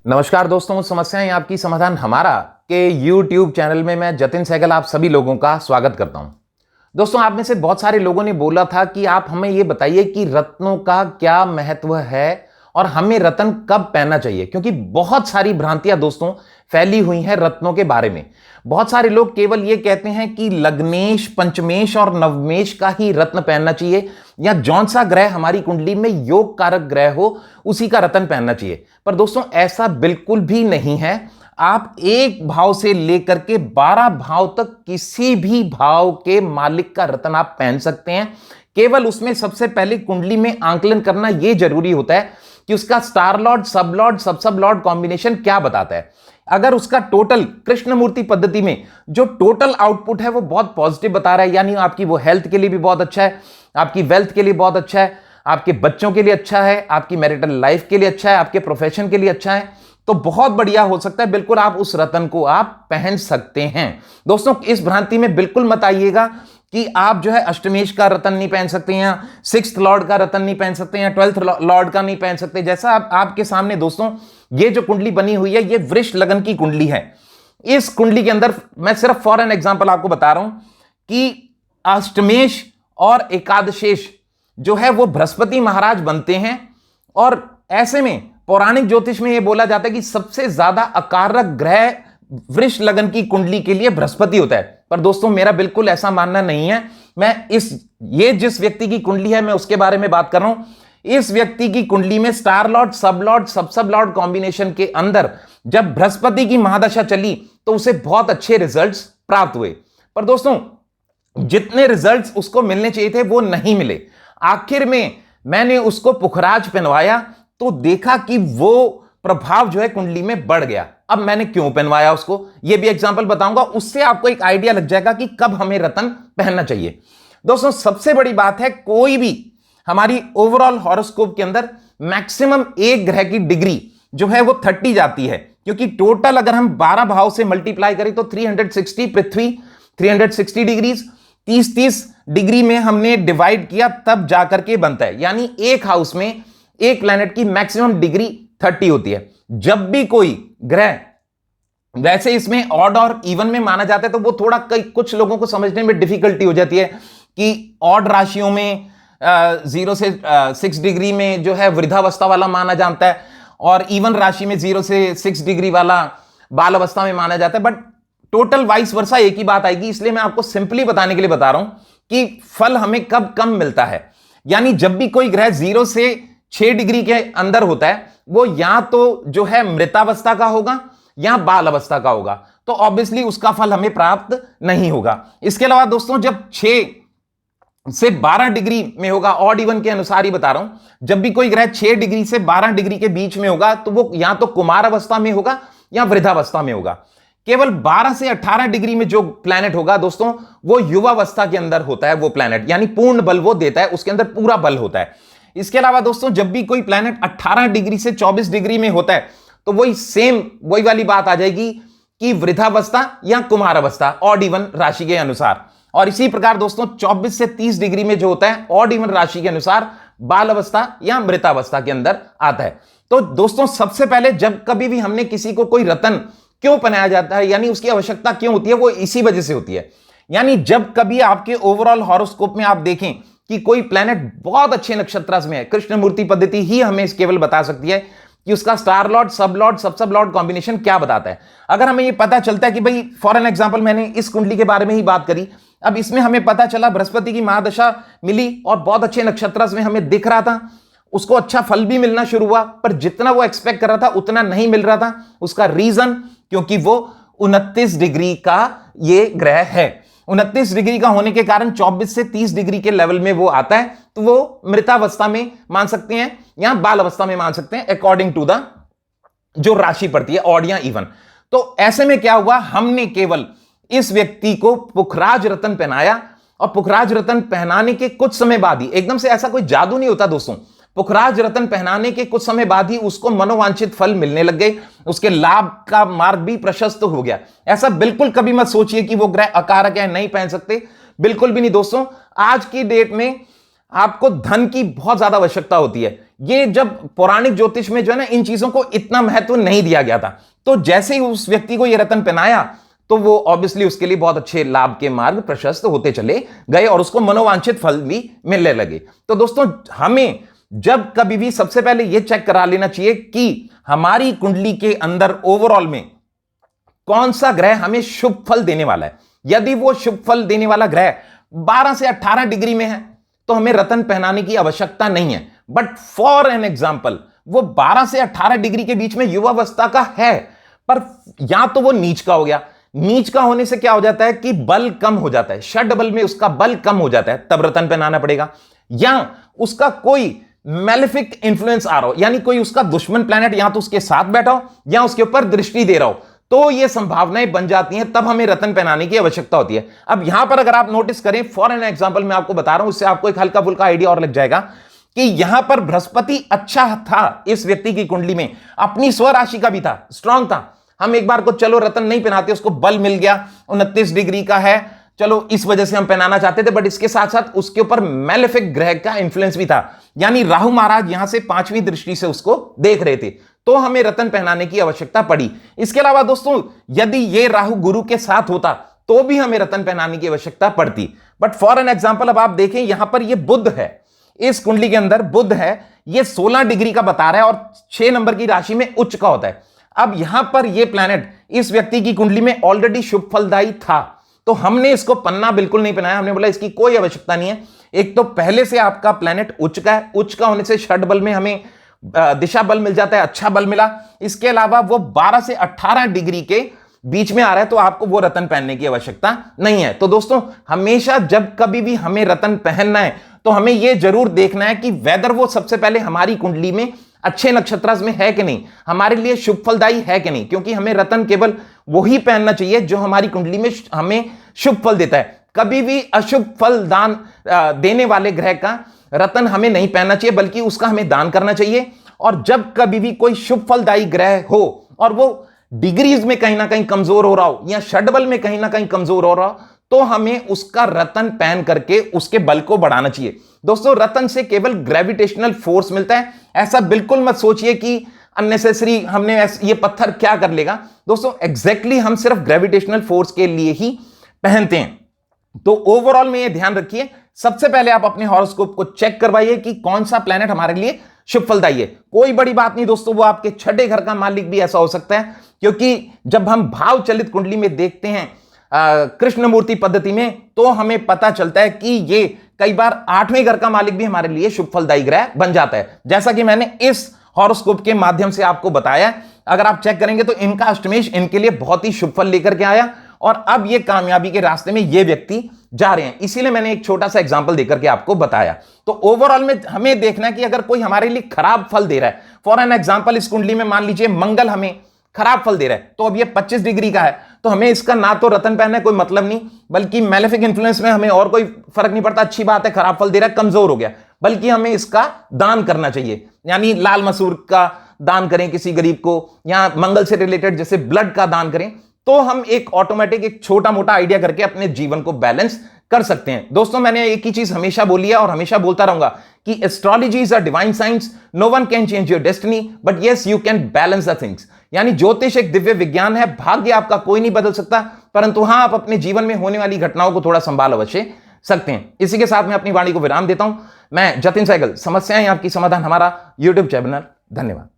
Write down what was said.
नमस्कार दोस्तों, समस्याएं आपकी समाधान हमारा के YouTube चैनल में मैं जतिन सहगल आप सभी लोगों का स्वागत करता हूं। दोस्तों, आप में से बहुत सारे लोगों ने बोला था कि आप हमें यह बताइए कि रत्नों का क्या महत्व है और हमें रत्न कब पहनना चाहिए, क्योंकि बहुत सारी भ्रांतियां दोस्तों फैली हुई हैं रत्नों के बारे में। बहुत सारे लोग केवल ये कहते हैं कि लग्नेश, पंचमेश और नवमेश का ही रत्न पहनना चाहिए, या जौन सा ग्रह हमारी कुंडली में योग कारक ग्रह हो उसी का रत्न पहनना चाहिए। पर दोस्तों, ऐसा बिल्कुल भी नहीं है। आप एक भाव से लेकर के 12 भाव तक किसी भी भाव के मालिक का रत्न आप पहन सकते हैं। केवल उसमें सबसे पहले कुंडली में आंकलन करना यह जरूरी होता है कि उसका स्टार लॉर्ड, सब लॉर्ड, सब लॉर्ड कॉम्बिनेशन क्या बताता है। अगर उसका टोटल कृष्णमूर्ति पद्धति में जो टोटल आउटपुट है वो बहुत पॉजिटिव बता रहा है, यानी आपकी वो हेल्थ के लिए भी बहुत अच्छा है, आपकी वेल्थ के लिए बहुत अच्छा है, आपके बच्चों के लिए अच्छा है, आपकी मैरिटल लाइफ के लिए अच्छा है, आपके प्रोफेशन के लिए अच्छा है, तो बहुत बढ़िया हो सकता है। बिल्कुल आप उस रत्न को आप पहन सकते हैं। दोस्तों, इस भ्रांति में बिल्कुल मत आइएगा कि आप जो है अष्टमेश का रत्न नहीं पहन सकते, या सिक्स्थ लॉर्ड का रत्न नहीं पहन सकते, या 12th लॉर्ड का नहीं पहन सकते। जैसा आपके सामने दोस्तों ये जो कुंडली बनी हुई है, ये वृष लगन की कुंडली है। इस कुंडली के अंदर मैं सिर्फ फॉर एन एग्जांपल आपको बता रहा हूं कि अष्टमेश और एकादशेश जो है वो बृहस्पति महाराज बनते हैं, और ऐसे में पौराणिक ज्योतिष में यह बोला जाता है कि सबसे ज्यादा अकारक ग्रह वृष लगन की कुंडली के लिए बृहस्पति होता है। पर दोस्तों, मेरा बिल्कुल ऐसा मानना नहीं है। मैं ये जिस व्यक्ति की कुंडली है मैं उसके बारे में बात कर रहा हूं। इस व्यक्ति की कुंडली में स्टार लॉर्ड, सब लॉर्ड, सब लॉर्ड कॉम्बिनेशन के अंदर जब बृहस्पति की महादशा चली तो उसे बहुत अच्छे रिजल्ट्स प्राप्त हुए। पर दोस्तों, जितने रिजल्ट्स उसको मिलने चाहिए थे वो नहीं मिले। आखिर में मैंने उसको पुखराज पहनवाया तो देखा कि वो प्रभाव जो है कुंडली में बढ़ गया। अब मैंने क्यों पहनवाया उसको, ये भी एग्जांपल बताऊंगा, उससे आपको एक आइडिया लग जाएगा कि कब हमें रत्न पहनना चाहिए। दोस्तों, सबसे बड़ी बात है, कोई भी हमारी ओवरऑल हॉरोस्कोप के अंदर मैक्सिमम एक ग्रह की डिग्री जो है वो 30 जाती है, क्योंकि टोटल अगर हम 12 भाव से मल्टीप्लाई करें तो 360 पृथ्वी 360 डिग्रीज 30-30 डिग्री में हमने डिवाइड किया तब जाकर के बनता है। यानी एक हाउस में एक प्लैनेट की मैक्सिमम डिग्री 30 होती है। जब भी कोई ग्रह, वैसे इसमें ऑड और इवन में माना जाता है, तो वो थोड़ा कुछ लोगों को समझने में डिफिकल्टी हो जाती है कि ऑड राशियों में 0 से 6 डिग्री में जो है वृद्धावस्था वाला माना जाता है, और इवन राशि में 0 से 6 डिग्री वाला बाल अवस्था में माना जाता है। बट टोटल वाइस वर्सा एक ही बात आएगी। इसलिए मैं आपको सिंपली बताने के लिए बता रहा हूं कि फल हमें कब कम मिलता है। यानी जब भी कोई ग्रह 0 से 6 डिग्री के अंदर होता है, वो या तो जो है मृतावस्था का होगा या बाल अवस्था का होगा, तो ऑब्वियसली उसका फल हमें प्राप्त नहीं होगा। इसके अलावा दोस्तों, जब 6 से 12 डिग्री में होगा, ऑड इवन के अनुसार ही बता रहा हूं, जब भी कोई ग्रह 6 डिग्री से 12 डिग्री के बीच में होगा तो वो या तो कुमार अवस्था में होगा या वृद्धावस्था में होगा। केवल 12 से 18 डिग्री में जो प्लैनेट होगा दोस्तों, वो युवावस्था के अंदर होता है वो प्लैनेट, यानी पूर्ण बल वो देता है, उसके अंदर पूरा बल होता है। इसके अलावा दोस्तों, जब भी कोई प्लैनेट 18 डिग्री से 24 डिग्री में होता है तो वही वाली बात आ जाएगी कि वृद्धावस्था या कुमार अवस्था, ऑड इवन राशि के अनुसार। और इसी प्रकार दोस्तों, 24 से 30 डिग्री में जो होता है ऑड इवन राशि के अनुसार बाल अवस्था या मृतावस्था के अंदर आता है। तो दोस्तों, सबसे पहले जब कभी भी हमने किसी को कोई रत्न क्यों पहनाया जाता है, यानी उसकी आवश्यकता क्यों होती है, वो इसी वजह से होती है। यानी जब कभी आपके ओवरऑल हॉरोस्कोप में आप देखें कि कोई प्लैनेट बहुत अच्छे नक्षत्र में है, कृष्णमूर्ति पद्धति ही हमें केवल बता सकती है कि उसका स्टार लॉर्ड, सब लॉर्ड, सब लॉर्ड कॉम्बिनेशन क्या बताता है। अगर हमें ये पता चलता है कि भाई, फॉर एन एग्जांपल, मैंने इस कुंडली के बारे में ही बात करी, अब इसमें हमें पता चला बृहस्पति की महादशा मिली और बहुत अच्छे नक्षत्र में हमें दिख रहा था, उसको अच्छा फल भी मिलना शुरू हुआ, पर जितना वो एक्सपेक्ट कर रहा था उतना नहीं मिल रहा था। उसका रीजन, क्योंकि वो 29 डिग्री का ये ग्रह है। 29 डिग्री का होने के कारण 24 से 30 डिग्री के लेवल में वो आता है, तो वो मृतावस्था में मान सकते हैं या बाल अवस्था में मान सकते हैं, अकॉर्डिंग टू द जो राशि पड़ती है, ऑड या इवन। तो ऐसे में क्या हुआ, हमने केवल इस व्यक्ति को पुखराज रत्न पहनाया, और पुखराज रत्न पहनाने के कुछ समय बाद ही, एकदम से ऐसा कोई जादू नहीं होता दोस्तों, पुखराज रत्न पहनाने के कुछ समय बाद ही उसको मनोवांछित फल मिलने लग गए, उसके लाभ का मार्ग भी प्रशस्त हो गया। ऐसा बिल्कुल कभी मत सोचिए कि वो ग्रह अकारक है, नहीं पहन सकते, बिल्कुल भी नहीं दोस्तों। आज की डेट में आपको धन की बहुत ज्यादा आवश्यकता होती है, ये जब पौराणिक ज्योतिष में जो है ना इन चीजों को इतना महत्व नहीं दिया गया था, तो जैसे ही उस व्यक्ति को ये रत्न पहनाया तो वो ऑब्वियसली उसके लिए बहुत अच्छे लाभ के मार्ग प्रशस्त होते चले गए और उसको मनोवांछित फल भी मिलने लगे। तो दोस्तों, हमें जब कभी भी सबसे पहले यह चेक करा लेना चाहिए कि हमारी कुंडली के अंदर ओवरऑल में कौन सा ग्रह हमें शुभ फल देने वाला है। यदि वो शुभ फल देने वाला ग्रह 12 से 18 डिग्री में है तो हमें रत्न पहनाने की आवश्यकता नहीं है। बट फॉर एन एग्जाम्पल, वो 12 से 18 डिग्री के बीच में युवावस्था का है, पर या तो वो नीच का हो गया, नीच का होने से क्या हो जाता है कि बल कम हो जाता है, षड बल में उसका बल कम हो जाता है, तब रत्न पहनाना पड़ेगा। या उसका कोई मैलेफिक इंफ्लुएंस आ रहा हो, यानी कोई उसका दुश्मन प्लैनेट या तो उसके साथ बैठा हो या उसके ऊपर दृष्टि दे रहा हो, तो ये संभावनाएं बन जाती हैं, तब हमें रत्न पहनाने की आवश्यकता होती है। अब यहां पर अगर आप नोटिस करें, फॉर एन एग्जांपल मैं आपको बता रहा हूं, इससे आपको एक हल्का फुल्का आइडिया और लग जाएगा कि यहां पर बृहस्पति अच्छा था इस व्यक्ति की कुंडली में, अपनी स्वराशि का भी था, स्ट्रांग था। हम एक बार को चलो रत्न नहीं पहनाते, उसको बल मिल गया, 29 डिग्री का है, चलो इस वजह से हम पहनाना चाहते थे, बट इसके साथ साथ उसके ऊपर मैलेफिक ग्रह का इंफ्लुएंस भी था, यानी राहु महाराज यहां से 5वीं दृष्टि से उसको देख रहे थे, तो हमें रत्न पहनाने की आवश्यकता पड़ी। इसके अलावा दोस्तों, यदि ये राहु गुरु के साथ होता तो भी हमें रत्न पहनाने की आवश्यकता पड़ती। बट फॉर एन एग्जाम्पल, अब आप देखें यहां पर ये बुध है, इस कुंडली के अंदर बुध है, ये 16 डिग्री का बता रहा है और 6 नंबर की राशि में उच्च का होता है। अब यहां पर ये प्लैनेट इस व्यक्ति की कुंडली में ऑलरेडी शुभ फलदायी था, तो हमने इसको पन्ना बिल्कुल नहीं पहनाया, हमने बोला इसकी कोई आवश्यकता नहीं है। एक तो पहले से आपका प्लैनेट उच्च का है, उच्च का होने से षड बल में हमें दिशा बल मिल जाता है, अच्छा बल मिला। इसके अलावा वो 12 से 18 डिग्री के बीच में आ रहा है, तो आपको वो रत्न पहनने की आवश्यकता नहीं है। तो दोस्तों, हमेशा जब कभी भी हमें रत्न पहनना है तो हमें यह जरूर देखना है कि वेदर वो सबसे पहले हमारी कुंडली में अच्छे नक्षत्र में है कि नहीं, हमारे लिए शुभ फलदायी है कि नहीं, क्योंकि हमें रत्न केवल वही पहनना चाहिए जो हमारी कुंडली में हमें शुभ फल देता है। कभी भी अशुभ फल दान देने वाले ग्रह का रत्न हमें नहीं पहनना चाहिए, बल्कि उसका हमें दान करना चाहिए। और जब कभी भी कोई शुभ फलदायी ग्रह हो और वो डिग्रीज में कहीं ना कहीं कमजोर हो रहा हो या षडबल में कहीं ना कहीं कमजोर हो रहा हो, तो हमें उसका रत्न पहन करके उसके बल को बढ़ाना चाहिए। दोस्तों, रत्न से केवल ग्रेविटेशनल फोर्स मिलता है, ऐसा बिल्कुल मत सोचिए कि अननेसेसरी हमने ये पत्थर क्या कर लेगा। दोस्तों, एग्जैक्टली हम सिर्फ ग्रेविटेशनल फोर्स के लिए ही पहनते हैं। तो ओवरऑल में ये ध्यान रखिए, सबसे पहले आप अपने हॉरोस्कोप को चेक करवाइए कि कौन सा प्लैनेट हमारे लिए शुभ फलदायी है। कोई बड़ी बात नहीं दोस्तों, वो आपके छठे घर का मालिक भी ऐसा हो सकता है, क्योंकि जब हम भाव चलित कुंडली में देखते हैं कृष्णमूर्ति पद्धति में, तो हमें पता चलता है कि ये कई बार 8वें घर का मालिक भी हमारे लिए शुभ फलदायी ग्रह बन जाता है, जैसा कि मैंने इस हॉरोस्कोप के माध्यम से आपको बताया। अगर आप चेक करेंगे तो इनका अष्टमेश इनके लिए बहुत ही शुभ फल लेकर के आया और अब ये कामयाबी के रास्ते में ये व्यक्ति जा रहे हैं। इसीलिए मैंने एक छोटा सा एग्जांपल देकर के आपको बताया। तो ओवरऑल में हमें देखना है कि अगर कोई हमारे लिए खराब फल दे रहा है, फॉर एन एग्जांपल इस कुंडली में मान लीजिए मंगल हमें खराब फल दे रहा है, तो अब ये 25 डिग्री का है, तो हमें इसका ना तो रत्न पहनने कोई मतलब नहीं, बल्कि मैलेफिक इंफ्लुएंस में हमें और कोई फर्क नहीं पड़ता। अच्छी बात है, खराब फल दे रहा है, कमजोर हो गया, बल्कि हमें इसका दान करना चाहिए, यानी लाल मसूर का दान करें किसी गरीब को, या मंगल से रिलेटेड जैसे ब्लड का दान करें, तो हम एक ऑटोमेटिक एक छोटा मोटा आइडिया करके अपने जीवन को बैलेंस कर सकते हैं। दोस्तों, मैंने एक ही चीज हमेशा बोली है और हमेशा बोलता रहूंगा कि astrology is a divine science, no one can change your destiny but yes you can balance the things. यानी ज्योतिष एक दिव्य विज्ञान है, भाग्य आपका कोई नहीं बदल सकता, परंतु हां, आप अपने जीवन में होने वाली घटनाओं को थोड़ा संभाल अवश्य सकते हैं। इसी के साथ मैं अपनी वाणी को विराम देता हूं। मैं जतिन सहगल, समस्याएं आपकी समाधान हमारा यूट्यूब चैनल। धन्यवाद।